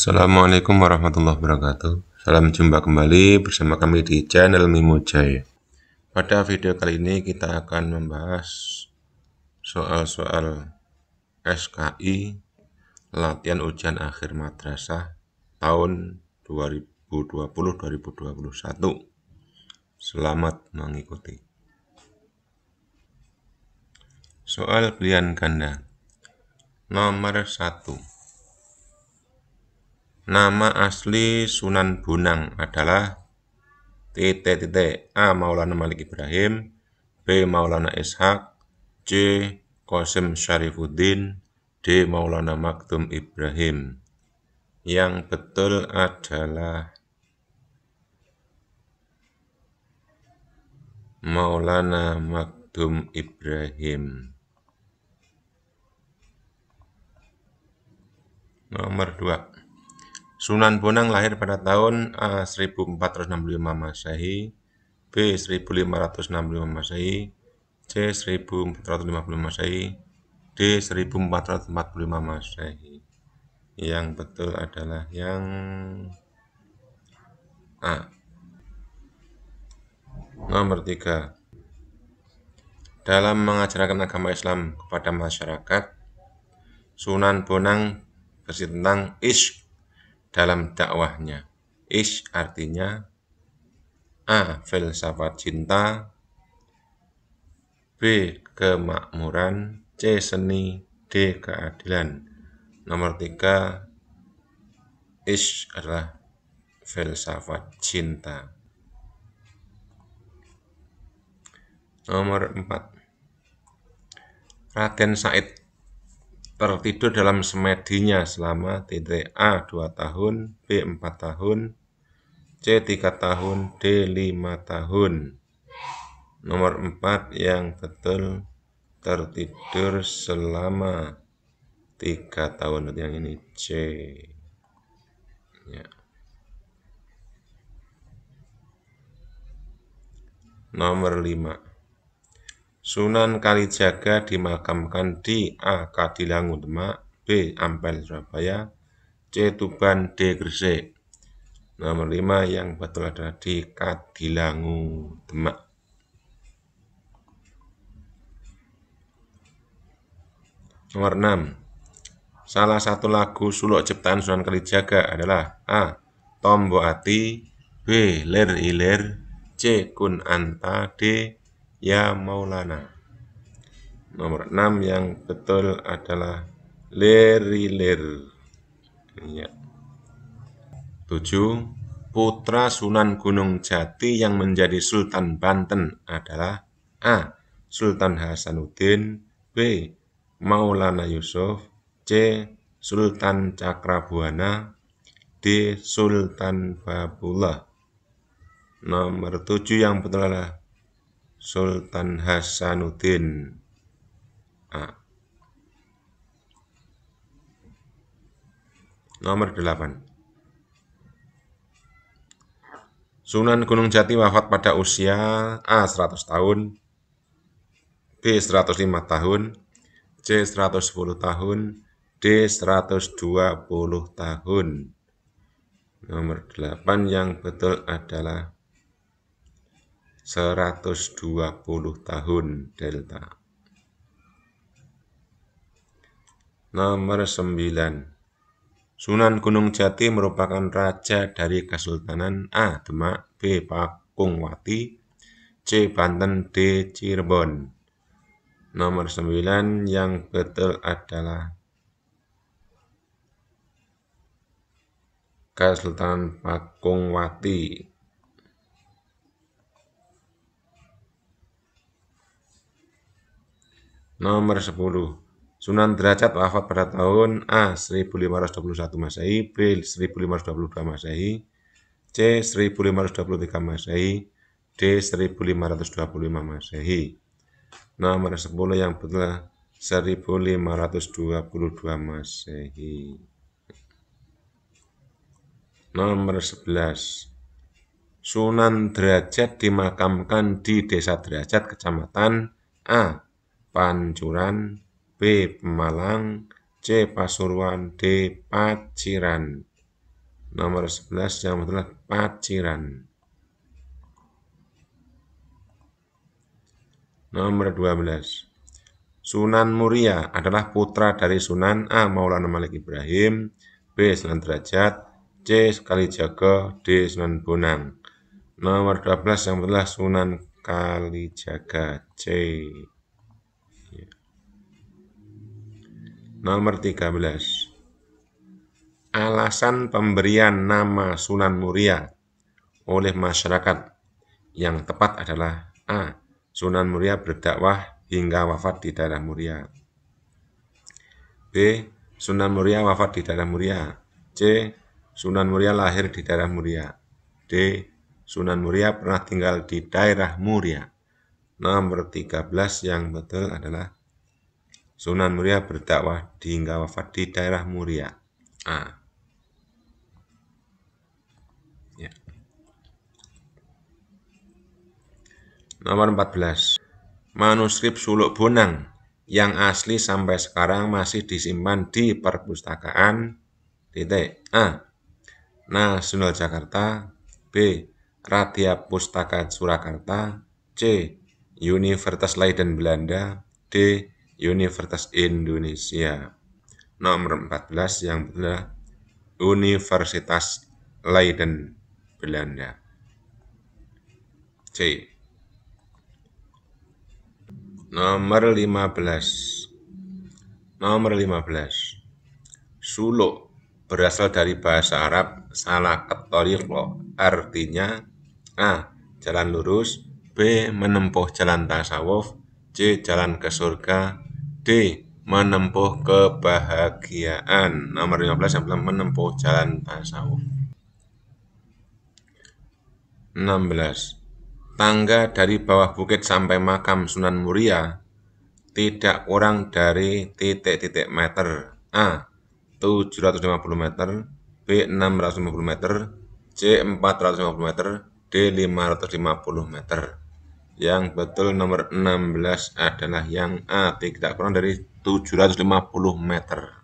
Assalamualaikum warahmatullahi wabarakatuh. Salam jumpa kembali bersama kami di channel Mimo Jaya. Pada video kali ini kita akan membahas soal-soal SKI latihan ujian akhir madrasah tahun 2020-2021. Selamat mengikuti. Soal pilihan ganda. Nomor 1. Nama asli Sunan Bonang adalah A. Maulana Malik Ibrahim, B. Maulana Ishaq, C. Qasim Syarifuddin, D. Maulana Maktum Ibrahim. Yang betul adalah Maulana Maktum Ibrahim. Nomor 2. Sunan Bonang lahir pada tahun A. 1465 Masehi, B. 1565 Masehi, C. 1455 Masehi, D. 1445 Masehi. Yang betul adalah yang A. Nomor 3. Dalam mengajarkan agama Islam kepada masyarakat, Sunan Bonang bersih tentang ishq dalam dakwahnya. Ishq artinya A. Filsafat cinta, B. Kemakmuran, C. Seni, D. Keadilan. Nomor 3. Ishq adalah filsafat cinta. Nomor 4. Raden Said tertidur dalam semedinya selama A. 2 tahun, B. 4 tahun, C. 3 tahun, D. 5 tahun. Nomor 4 yang betul tertidur selama 3 tahun. Yang ini C. Ya. Nomor 5. Sunan Kalijaga dimakamkan di A. Kadilangu Demak, B. Ampel Surabaya, C. Tuban, D. Gresik. Nomor 5 yang betul adalah di Kadilangu Demak. Nomor 6. Salah satu lagu suluk ciptaan Sunan Kalijaga adalah A. Tombo Ati, B. Lir Ilir, C. Kun Anta, D. Ya Maulana. Nomor 6 yang betul adalah Lir Ilir. Ya. 7. Putra Sunan Gunung Jati yang menjadi Sultan Banten adalah A. Sultan Hasanuddin, B. Maulana Yusuf, C. Sultan Cakrabuana, D. Sultan Babullah. Nomor 7 yang betul adalah Sultan Hasanuddin. A. Nomor 8. Sunan Gunung Jati wafat pada usia A. 100 tahun, B. 105 tahun, C. 110 tahun, D. 120 tahun. Nomor 8 yang betul adalah 120 tahun delta. Nomor 9. Sunan Gunung Jati merupakan raja dari Kesultanan A. Demak, B. Pakungwati, C. Banten, D. Cirebon. Nomor 9 yang betul adalah Kesultanan Pakungwati. Nomor 10. Sunan Derajat wafat pada tahun A. 1521 Masehi, B. 1522 Masehi, C. 1523 Masehi, D. 1525 Masehi. Nomor 10 yang betul 1522 Masehi. Nomor 11. Sunan Derajat dimakamkan di Desa Derajat, Kecamatan A. Pancuran, B. Pemalang, C. Pasuruan, D. Paciran. Nomor 11 yang betul adalah Paciran. Nomor 12. Sunan Muria adalah putra dari Sunan A. Maulana Malik Ibrahim, B. Sunan Derajat, C. Kalijaga, D. Sunan Bonang. Nomor 12 yang betul adalah Sunan Kalijaga, C. Nomor 13. Alasan pemberian nama Sunan Muria oleh masyarakat yang tepat adalah A. Sunan Muria berdakwah hingga wafat di daerah Muria. B. Sunan Muria wafat di daerah Muria. C. Sunan Muria lahir di daerah Muria. D. Sunan Muria pernah tinggal di daerah Muria. Nomor 13 yang betul adalah Sunan Muria berdakwah hingga wafat di daerah Muria. A. Ya. Nomor 14. Manuskrip Suluk Bonang yang asli sampai sekarang masih disimpan di perpustakaan A. Nasional Jakarta, B. Radia Pustaka Surakarta, C. Universitas Leiden Belanda, D. Universitas Indonesia. Nomor 14 yang betul adalah Universitas Leiden Belanda. C. Nomor 15. Nomor 15. Suluk berasal dari bahasa Arab salakat thariqo, artinya A. Jalan lurus, B. Menempuh jalan tasawuf, C. Jalan ke surga, D. Menempuh kebahagiaan. Nomor 15 yang belum menempuh jalan tasawuf. 16. Tangga dari bawah bukit sampai makam Sunan Muria tidak kurang dari titik-titik meter. A. 750 meter, B. 650 meter, C. 450 meter, D. 550 meter. Yang betul nomor 16 adalah yang A, tidak kurang dari 750 meter.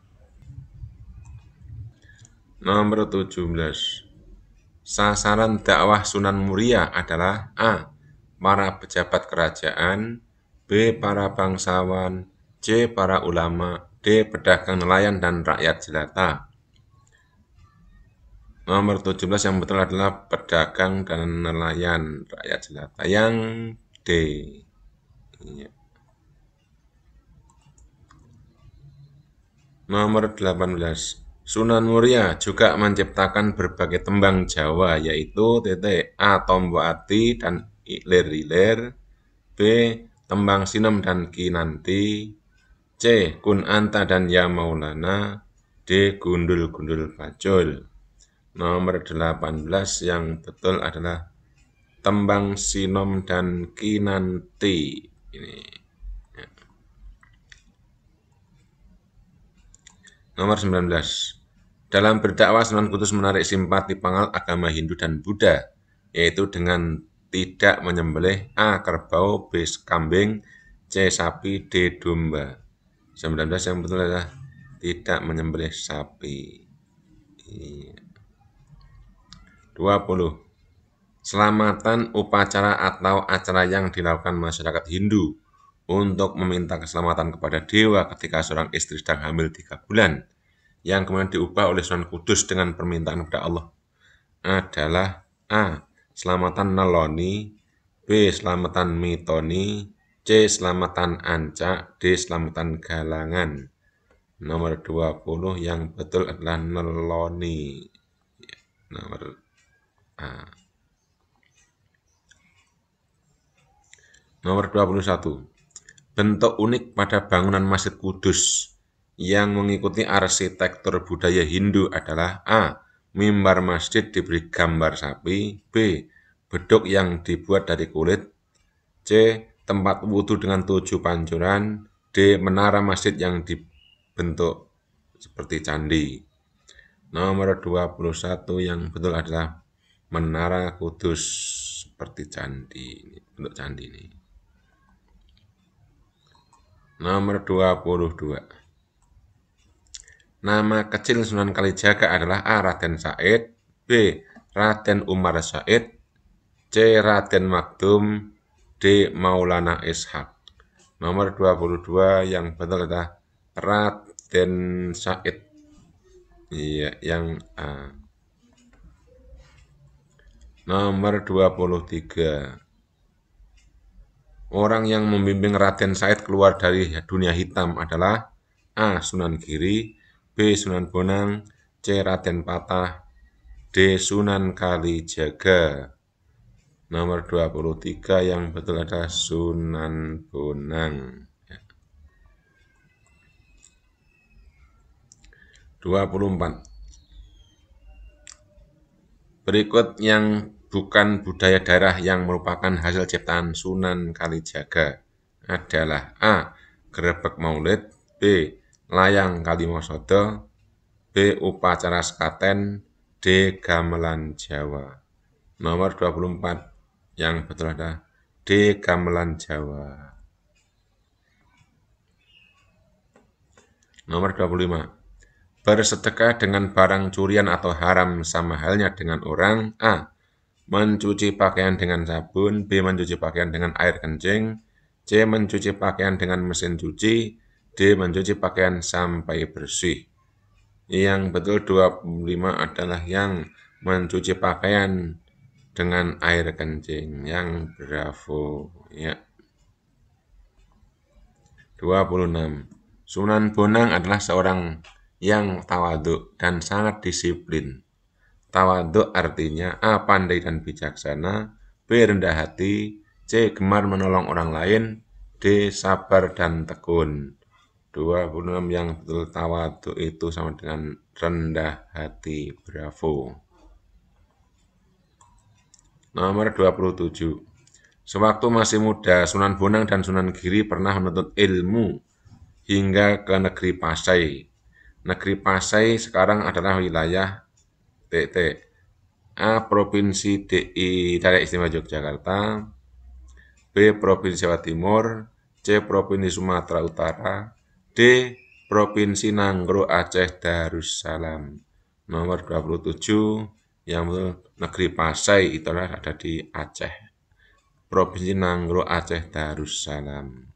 Nomor 17. Sasaran dakwah Sunan Muria adalah A. Para pejabat kerajaan, B. Para bangsawan, C. Para ulama, D. Pedagang nelayan dan rakyat jelata. Nomor 17 yang betul adalah pedagang dan nelayan rakyat jelata. Yang D. Nomor 18. Sunan Muria juga menciptakan berbagai tembang Jawa, yaitu A. Tombo Ati dan Ilir-ilir, B. Tembang Sinem dan Kinanti, C. Kun Anta dan Ya Maulana, D. Gundul-gundul Bajul. Nomor 18 yang betul adalah Tembang Sinom dan Kinanti. Ini. Nomor 19. Dalam berdakwah, Sunan Kudus menarik simpati pangkal agama Hindu dan Buddha, yaitu dengan tidak menyembelih A. kerbau, B. kambing, C. sapi, D. domba. 19 yang betul adalah tidak menyembelih sapi. 20. Selamatan upacara atau acara yang dilakukan masyarakat Hindu untuk meminta keselamatan kepada dewa ketika seorang istri sedang hamil 3 bulan, yang kemudian diubah oleh Sunan Kudus dengan permintaan kepada Allah adalah A. Selamatan Neloni, B. Selamatan Mitoni, C. Selamatan Ancak, D. Selamatan Galangan. Nomor 20 yang betul adalah Neloni. Nomor A. Nomor 21. Bentuk unik pada bangunan Masjid Kudus yang mengikuti arsitektur budaya Hindu adalah A. Mimbar masjid diberi gambar sapi, B. Beduk yang dibuat dari kulit, C. Tempat wudhu dengan 7 pancuran, D. Menara masjid yang dibentuk seperti candi. Nomor 21 yang betul adalah Menara Kudus seperti candi, bentuk candi ini. Nomor 22. Nama kecil Sunan Kalijaga adalah A. Raden Said, B. Raden Umar Said, C. Raden Magdum, D. Maulana Ishak. Nomor 22 yang betul adalah Raden Said. Iya, yang A. Nomor 23. Orang yang membimbing Raden Said keluar dari dunia hitam adalah A. Sunan Giri, B. Sunan Bonang, C. Raden Patah, D. Sunan Kalijaga. Nomor 23 yang betul adalah Sunan Bonang. 24. Berikut yang bukan budaya daerah yang merupakan hasil ciptaan Sunan Kalijaga adalah A. Grebeg Maulid, B. Layang Kalimosodo, B. Upacara Sekaten, D. Gamelan Jawa. Nomor 24 yang betul adalah D. Gamelan Jawa. Nomor 25. Bersedekah dengan barang curian atau haram sama halnya dengan orang A. Mencuci pakaian dengan sabun, B. Mencuci pakaian dengan air kencing, C. Mencuci pakaian dengan mesin cuci, D. Mencuci pakaian sampai bersih. Yang betul 25 adalah yang mencuci pakaian dengan air kencing. Yang bravo ya. 26. Sunan Bonang adalah seorang yang tawaduk dan sangat disiplin. Tawaduk artinya A. Pandai dan bijaksana, B. Rendah hati, C. Gemar menolong orang lain, D. Sabar dan tekun. 26 yang betul tawaduk itu sama dengan rendah hati. Bravo. Nomor 27. Sewaktu masih muda, Sunan Bonang dan Sunan Giri pernah menuntut ilmu hingga ke negeri Pasai. Negeri Pasai sekarang adalah wilayah A. Provinsi DI Daerah Istimewa Yogyakarta, B. Provinsi Jawa Timur, C. Provinsi Sumatera Utara, D. Provinsi Nanggro Aceh Darussalam. Nomor 27 yang negeri Pasai itu ada di Aceh. Provinsi Nanggro Aceh Darussalam.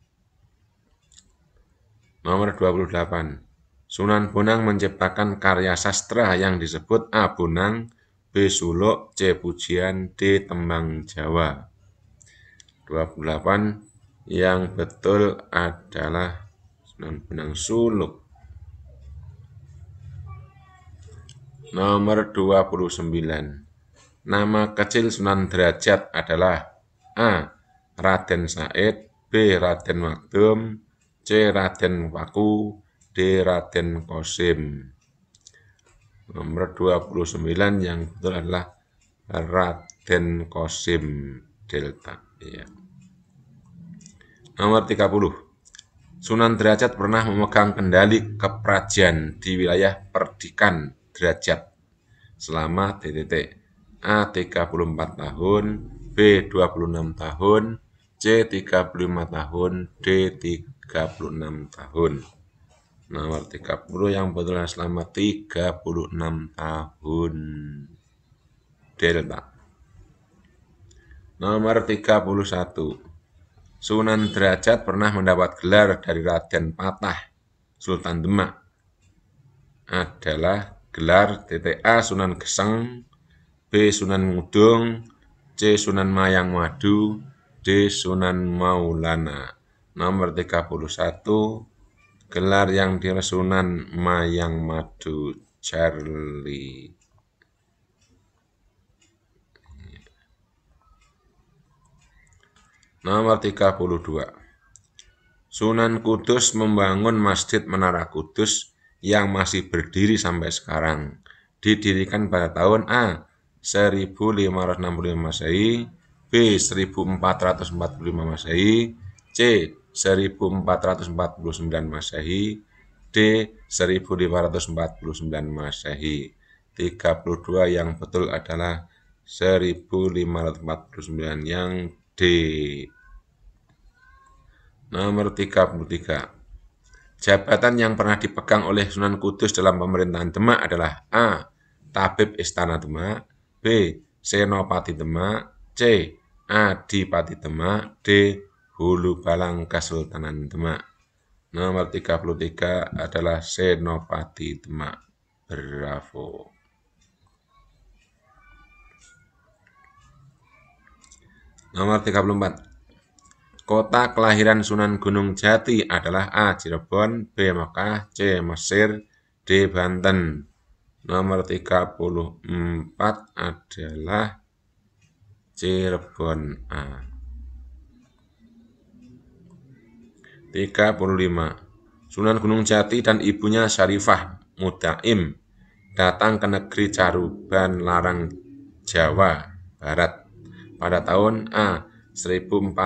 Nomor 28. Sunan Bonang menciptakan karya sastra yang disebut A. Bonang, B. Suluk, C. Pujian, D. Tembang Jawa. 28 yang betul adalah Sunan Bonang Suluk. Nomor 29. Nama kecil Sunan Derajat adalah A. Raden Said, B. Raden Magdum, C. Raden Paku, D. Raden Kosim. Nomor 29 yang betul adalah Raden Kosim Delta. Ya. Nomor 30. Sunan Derajat pernah memegang kendali keprajian di wilayah Perdikan Derajat selama A. 34 tahun, B. 26 tahun, C. 35 tahun, D. 36 tahun. Nomor 30 yang betul selama 36 tahun. Delta. Nomor 31. Sunan Derajat pernah mendapat gelar dari Raden Patah, Sultan Demak. Adalah gelar A. Sunan Geseng, B. Sunan Ngudung, C. Sunan Mayang Madu, D. Sunan Maulana. Nomor 31. Gelar yang di Sunan Mayang Madu Charlie. Nomor 32. Sunan Kudus membangun Masjid Menara Kudus yang masih berdiri sampai sekarang. Didirikan pada tahun A. 1565 Masehi, B. 1445 Masehi, C. 1449 Masehi, D. 1549 Masehi. 32 yang betul adalah 1549 yang D. Nomor 33. Jabatan yang pernah dipegang oleh Sunan Kudus dalam pemerintahan Demak adalah A. Tabib Istana Demak, B. Senopati Demak, C. Adipati Demak, D. Hulu Balang Kesultanan Demak. Nomor 33 adalah Senopati Demak. Bravo. Nomor 34. Kota kelahiran Sunan Gunung Jati adalah A. Cirebon, B. Mekah, C. Mesir, D. Banten. Nomor 34 adalah Cirebon A. 35. Sunan Gunung Jati dan ibunya Syarifah Mutaim datang ke negeri Caruban Larang, Jawa Barat pada tahun A. 1455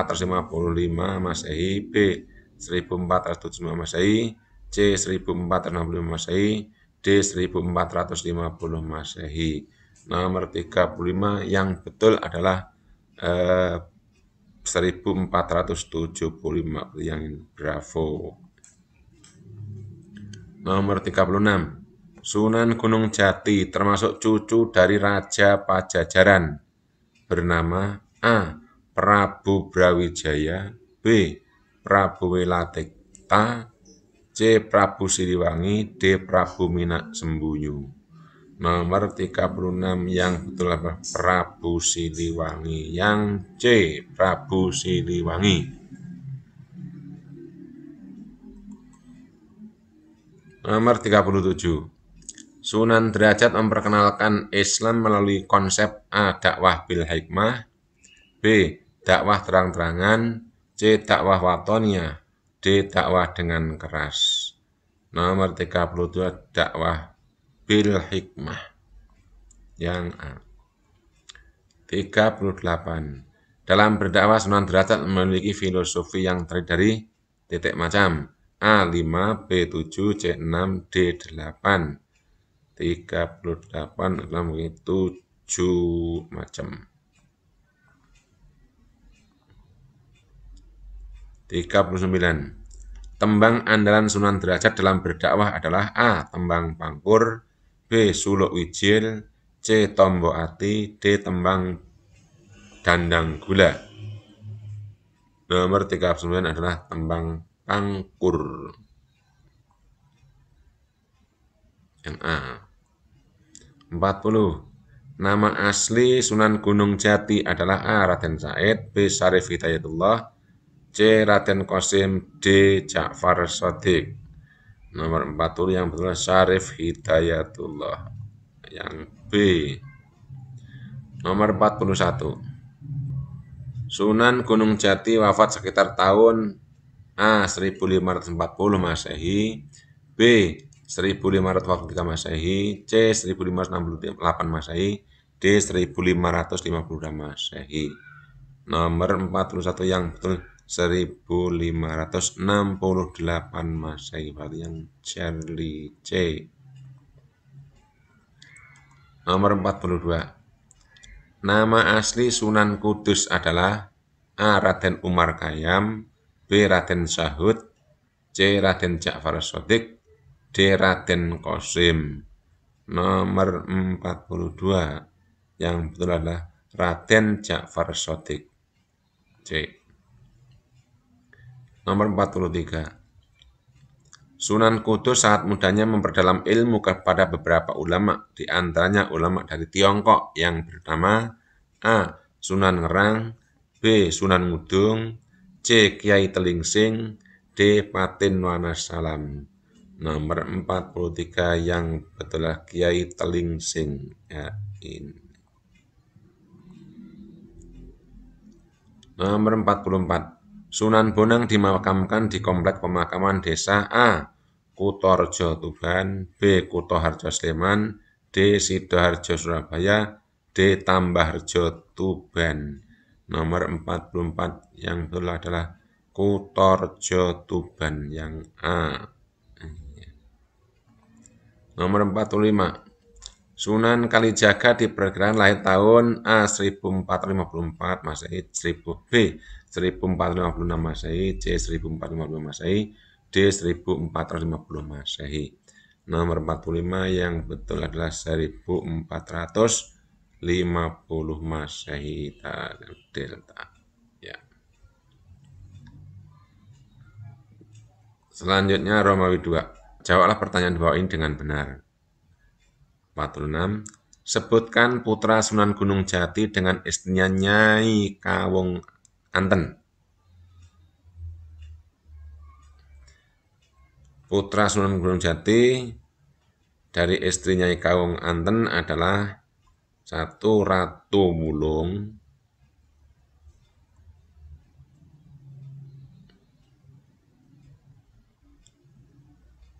Masehi, B. 1475 Masehi, C. 1465 Masehi, D. 1450 Masehi. Nomor 35 yang betul adalah 1475 yang ini. Bravo. Nomor 36. Sunan Gunung Jati termasuk cucu dari Raja Pajajaran bernama A. Prabu Brawijaya, B. Prabu Welatikta, C. Prabu Siliwangi, D. Prabu Minak Sembunyu. Nomor 36 yang betul adalah Prabu Siliwangi. Yang C. Prabu Siliwangi. Nomor 37. Sunan Derajat memperkenalkan Islam melalui konsep A. Dakwah bil hikmah, B. Dakwah terang-terangan, C. Dakwah watoniyah, D. Dakwah dengan keras. Nomor 32. Dakwah bil hikmah. Yang A. 38. Dalam berdakwah Sunan Derajat memiliki filosofi yang terdiri dari titik macam A. 5, B. 7, C. 6, D. 8. 38 adalah mungkin 7 macam. 39. Tembang andalan Sunan Derajat dalam berdakwah adalah A. Tembang Pangkur, B. Suluk Wijil, C. Tombo Ati, D. Tembang Dandang Gula. Nomor 39 adalah Tembang Pangkur. Yang A. 40. Nama asli Sunan Gunung Jati adalah A. Raden Said, B. Syarif Hidayatullah, C. Raden Qasim, D. Ja'far Shadiq. Nomor 40 yang betul Syarif Hidayatullah. Yang B. Nomor 41. Sunan Gunung Jati wafat sekitar tahun A. 1540 Masehi, B. 1543 Masehi, C. 1568 Masehi, D. 1552 Masehi. Nomor 41 yang betul 1568 Masehi, berarti yang Charlie C. Nomor 42. Nama asli Sunan Kudus adalah A. Raden Umar Khayyam, B. Raden Syahud, C. Raden Ja'far Shadiq, D. Raden Qasim. Nomor 42 yang betul adalah Raden Ja'far Shadiq, C. Nomor 43. Sunan Kudus saat mudanya memperdalam ilmu kepada beberapa ulama, di antaranya ulama dari Tiongkok yang bernama A. Sunan Ngerang, B. Sunan Ngudung, C. Kiai Telingsing, D. Patin Wanasalam. Nomor 43 yang betul adalah Kiai Telingsing. Ya, ini. Nomor 44. Sunan Bonang dimakamkan di komplek pemakaman desa A. Kutorejo Tuban, B. Kutoharjo Sleman, D. Sidoarjo Surabaya, D. Tambahrejo Tuban. Nomor 44 yang betul adalah Kutorejo Tuban, yang A. Nomor 45. Sunan Kalijaga diperkirakan lahir tahun A. 1454 Masehi, B. 1456 Masehi, C. 1450 Masehi, D. 1450 Masehi. Nomor 45 yang betul adalah 1450 Masehi Delta. Ya. Selanjutnya Romawi 2. Jawablah pertanyaan di bawah ini dengan benar. 46. Sebutkan putra Sunan Gunung Jati dengan istrinya Nyai Kawung Anten. Putra Sunan Gunung Jati dari istri Nyai Kawung Anten adalah 1. Ratu Wulung,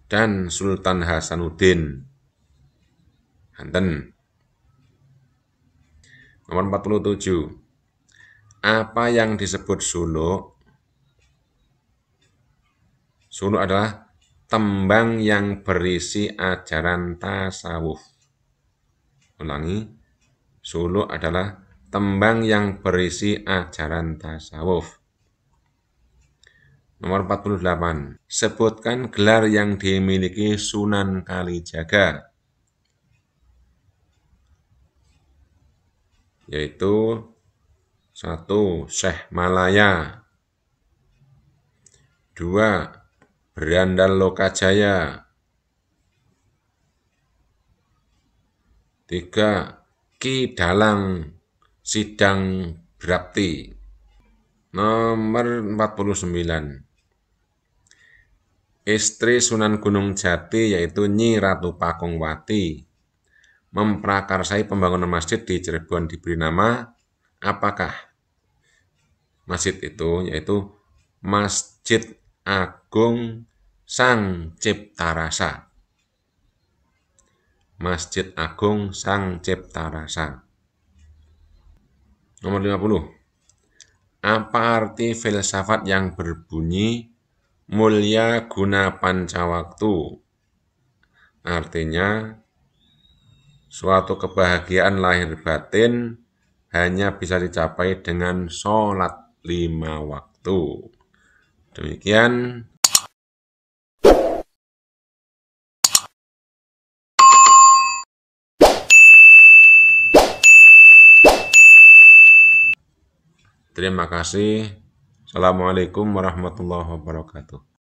dan Sultan Hasanuddin Banten. Nomor 47. Apa yang disebut suluk? Suluk adalah tembang yang berisi ajaran tasawuf. Ulangi, suluk adalah tembang yang berisi ajaran tasawuf. Nomor 48. Sebutkan gelar yang dimiliki Sunan Kalijaga. Yaitu 1. Syekh Malaya, 2. Berandal Lokajaya, 3. Ki Dalang Sidang Brapti. Nomor 49. Istri Sunan Gunung Jati yaitu Nyi Ratu Pakungwati memprakarsai pembangunan masjid di Cirebon diberi nama apakah? Masjid itu yaitu Masjid Agung Sang Cipta Rasa. Masjid Agung Sang Cipta Rasa. Nomor 50. Apa arti filsafat yang berbunyi mulya guna pancawaktu? Artinya, suatu kebahagiaan lahir batin hanya bisa dicapai dengan sholat 5 waktu. Demikian. Terima kasih. Assalamualaikum warahmatullahi wabarakatuh.